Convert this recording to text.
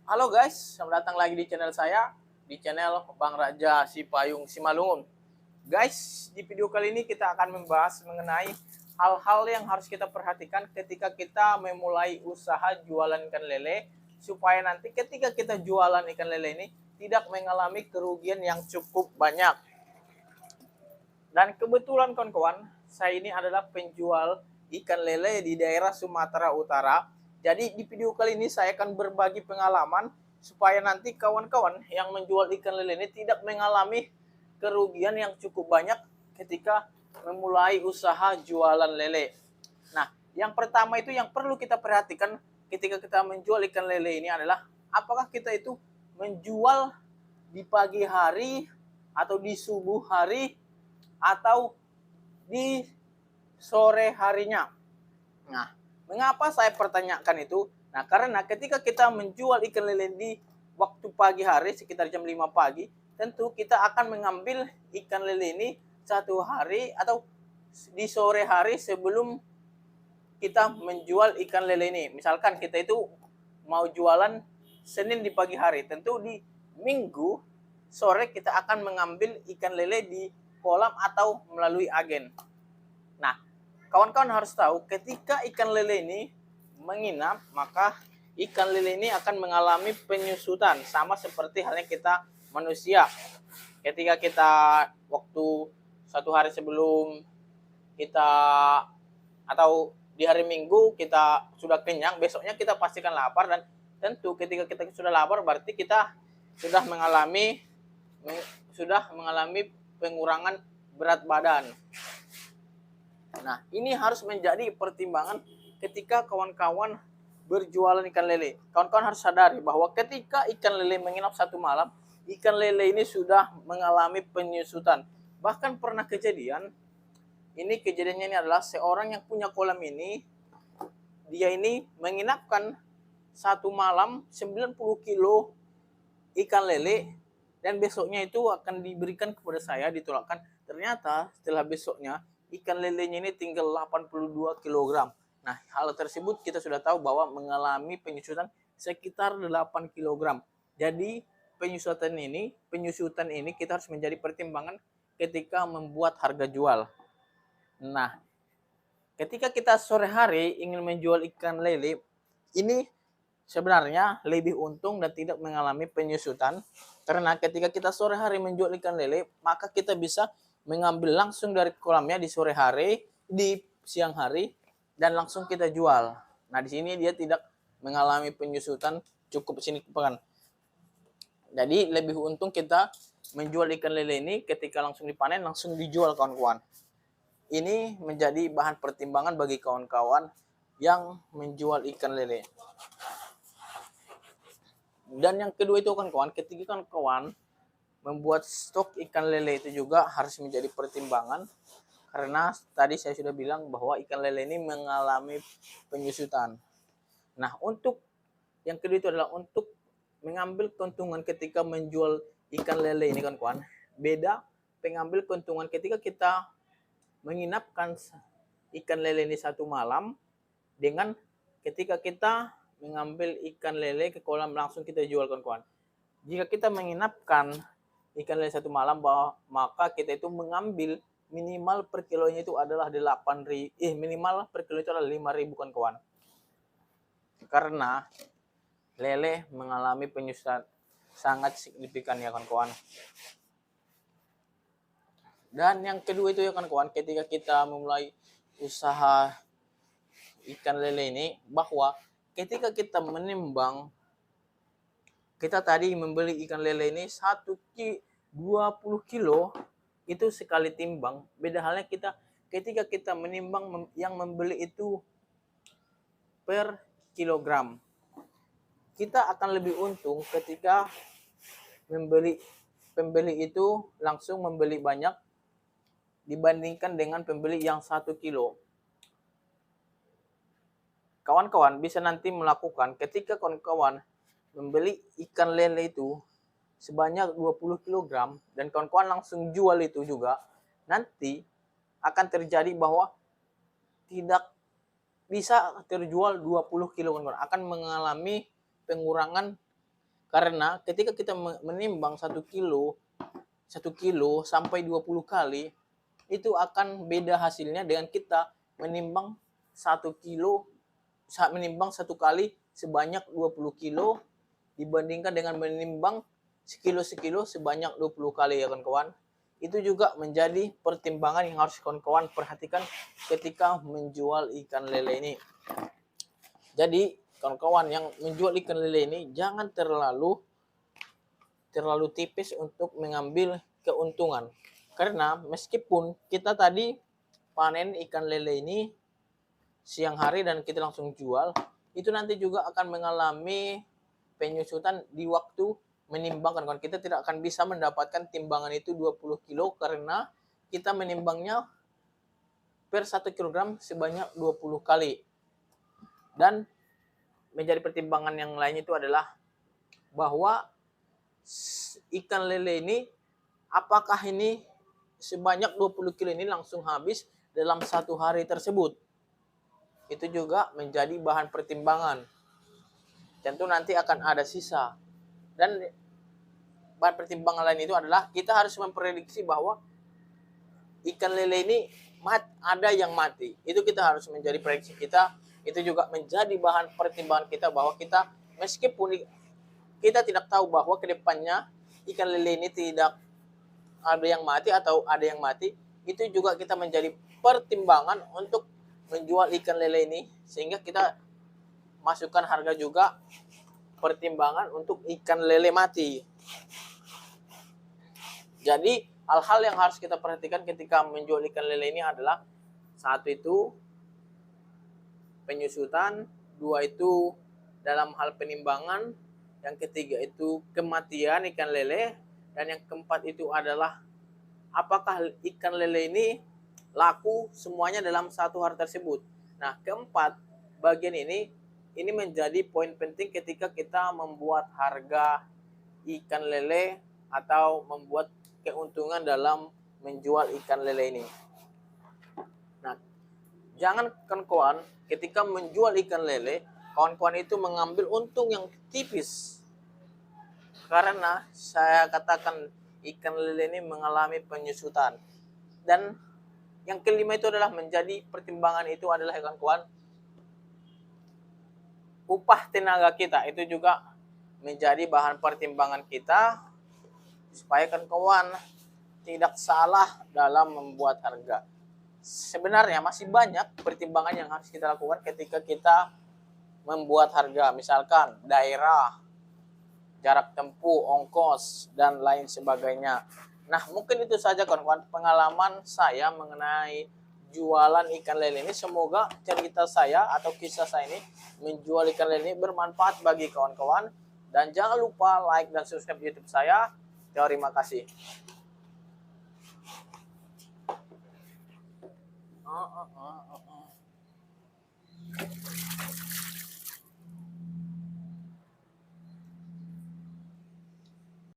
Halo guys, selamat datang lagi di channel saya, di channel Bang Raja Sipayung Simalungun. Guys, di video kali ini kita akan membahas mengenai hal-hal yang harus kita perhatikan ketika kita memulai usaha jualan ikan lele, supaya nanti ketika kita jualan ikan lele ini tidak mengalami kerugian yang cukup banyak. Dan kebetulan kawan-kawan, saya ini adalah penjual ikan lele di daerah Sumatera Utara. Jadi di video kali ini saya akan berbagi pengalaman supaya nanti kawan-kawan yang menjual ikan lele ini tidak mengalami kerugian yang cukup banyak ketika memulai usaha jualan lele. Nah, yang pertama itu yang perlu kita perhatikan ketika kita menjual ikan lele ini adalah apakah kita itu menjual di pagi hari atau di subuh hari atau di sore harinya. Nah, mengapa saya pertanyakan itu? Nah, karena ketika kita menjual ikan lele di waktu pagi hari sekitar jam 5 pagi, tentu kita akan mengambil ikan lele ini satu hari atau di sore hari sebelum kita menjual ikan lele ini. Misalkan kita itu mau jualan Senin di pagi hari, tentu di Minggu sore kita akan mengambil ikan lele di kolam atau melalui agen. Nah, kawan-kawan harus tahu ketika ikan lele ini menginap, maka ikan lele ini akan mengalami penyusutan sama seperti halnya kita manusia. Ketika kita waktu satu hari sebelum kita atau di hari Minggu kita sudah kenyang, besoknya kita pastikan lapar, dan tentu ketika kita sudah lapar berarti kita sudah mengalami pengurangan berat badan. Nah, ini harus menjadi pertimbangan ketika kawan-kawan berjualan ikan lele. Kawan-kawan harus sadari bahwa ketika ikan lele menginap satu malam, ikan lele ini sudah mengalami penyusutan. Bahkan pernah kejadian, ini kejadiannya ini adalah seorang yang punya kolam ini, dia ini menginapkan satu malam 90 kilo ikan lele, dan besoknya itu akan diberikan kepada saya, ditolakkan. Ternyata setelah besoknya ikan lelenya ini tinggal 82 kg. Nah, hal tersebut kita sudah tahu bahwa mengalami penyusutan sekitar 8 kg. Jadi penyusutan ini kita harus menjadi pertimbangan ketika membuat harga jual. Nah, ketika kita sore hari ingin menjual ikan lele, ini sebenarnya lebih untung dan tidak mengalami penyusutan, karena ketika kita sore hari menjual ikan lele, maka kita bisa mengambil langsung dari kolamnya di sore hari, di siang hari, dan langsung kita jual. Nah, di sini dia tidak mengalami penyusutan cukup signifikan. Jadi lebih untung kita menjual ikan lele ini ketika langsung dipanen, langsung dijual kawan-kawan. Ini menjadi bahan pertimbangan bagi kawan-kawan yang menjual ikan lele. Dan yang kedua itu kawan-kawan, ketika kawan-kawan membuat stok ikan lele itu juga harus menjadi pertimbangan, karena tadi saya sudah bilang bahwa ikan lele ini mengalami penyusutan. Nah, untuk yang kedua itu adalah untuk mengambil keuntungan ketika menjual ikan lele ini kawan-kawan. Beda pengambil keuntungan ketika kita menginapkan ikan lele ini satu malam dengan ketika kita mengambil ikan lele ke kolam langsung kita jual kawan-kawan. Jika kita menginapkan ikan lele satu malam, maka kita itu mengambil minimal per kilonya itu adalah 8.000, minimal per kilo itu adalah 5.000 kawan-kawan. Karena lele mengalami penyusutan sangat signifikan ya kawan-kawan. Dan yang kedua itu ya kawan-kawan, ketika kita memulai usaha ikan lele ini, bahwa ketika kita menimbang, kita tadi membeli ikan lele ini 20 kilo itu sekali timbang. Beda halnya kita ketika kita menimbang yang membeli itu per kilogram. Kita akan lebih untung ketika pembeli itu langsung membeli banyak dibandingkan dengan pembeli yang 1 kilo. Kawan-kawan bisa nanti melakukan ketika kawan-kawan membeli ikan lele itu sebanyak 20 kg dan kawan-kawan langsung jual itu juga, nanti akan terjadi bahwa tidak bisa terjual 20 kg, kawan-kawan akan mengalami pengurangan Karena ketika kita menimbang 1 kilo sampai 20 kali, itu akan beda hasilnya dengan kita menimbang 1 kilo, menimbang 1 kali sebanyak 20 kilo dibandingkan dengan menimbang sekilo sebanyak 20 kali ya kawan-kawan. Itu juga menjadi pertimbangan yang harus kawan-kawan perhatikan ketika menjual ikan lele ini. Jadi kawan-kawan yang menjual ikan lele ini jangan terlalu tipis untuk mengambil keuntungan. Karena meskipun kita tadi panen ikan lele ini siang hari dan kita langsung jual, itu nanti juga akan mengalami penyusutan di waktu menimbang, kan kita tidak akan bisa mendapatkan timbangan itu 20 kilo karena kita menimbangnya per 1 kilogram sebanyak 20 kali. Dan menjadi pertimbangan yang lain itu adalah bahwa ikan lele ini apakah ini sebanyak 20 kilo ini langsung habis dalam 1 hari tersebut. Itu juga menjadi bahan pertimbangan. Tentu nanti akan ada sisa. Dan bahan pertimbangan lain itu adalah kita harus memprediksi bahwa ikan lele ini ada yang mati. Itu kita harus menjadi prediksi kita. Itu juga menjadi bahan pertimbangan kita bahwa kita meskipun kita tidak tahu bahwa kedepannya ikan lele ini tidak ada yang mati atau ada yang mati, itu juga kita menjadi pertimbangan untuk menjual ikan lele ini, sehingga kita masukkan harga juga pertimbangan untuk ikan lele mati. Jadi hal-hal yang harus kita perhatikan ketika menjual ikan lele ini adalah, satu itu penyusutan, dua itu dalam hal penimbangan, yang ketiga itu kematian ikan lele, dan yang keempat itu adalah apakah ikan lele ini laku semuanya dalam 1 hari tersebut. Nah, keempat bagian ini menjadi poin penting ketika kita membuat harga ikan lele atau membuat keuntungan dalam menjual ikan lele ini. Nah, jangan kawan-kawan ketika menjual ikan lele, kawan-kawan itu mengambil untung yang tipis. Karena saya katakan ikan lele ini mengalami penyusutan. Dan yang kelima itu adalah menjadi pertimbangan itu adalah kawan-kawan, upah tenaga kita itu juga menjadi bahan pertimbangan kita supaya kawan-kawan tidak salah dalam membuat harga. Sebenarnya masih banyak pertimbangan yang harus kita lakukan ketika kita membuat harga, misalkan daerah, jarak tempuh, ongkos, dan lain sebagainya. Nah, mungkin itu saja kawan-kawan pengalaman saya mengenai jualan ikan lele ini. Semoga cerita saya atau kisah saya ini menjual ikan lele ini bermanfaat bagi kawan-kawan. Dan jangan lupa like dan subscribe YouTube saya. Terima kasih.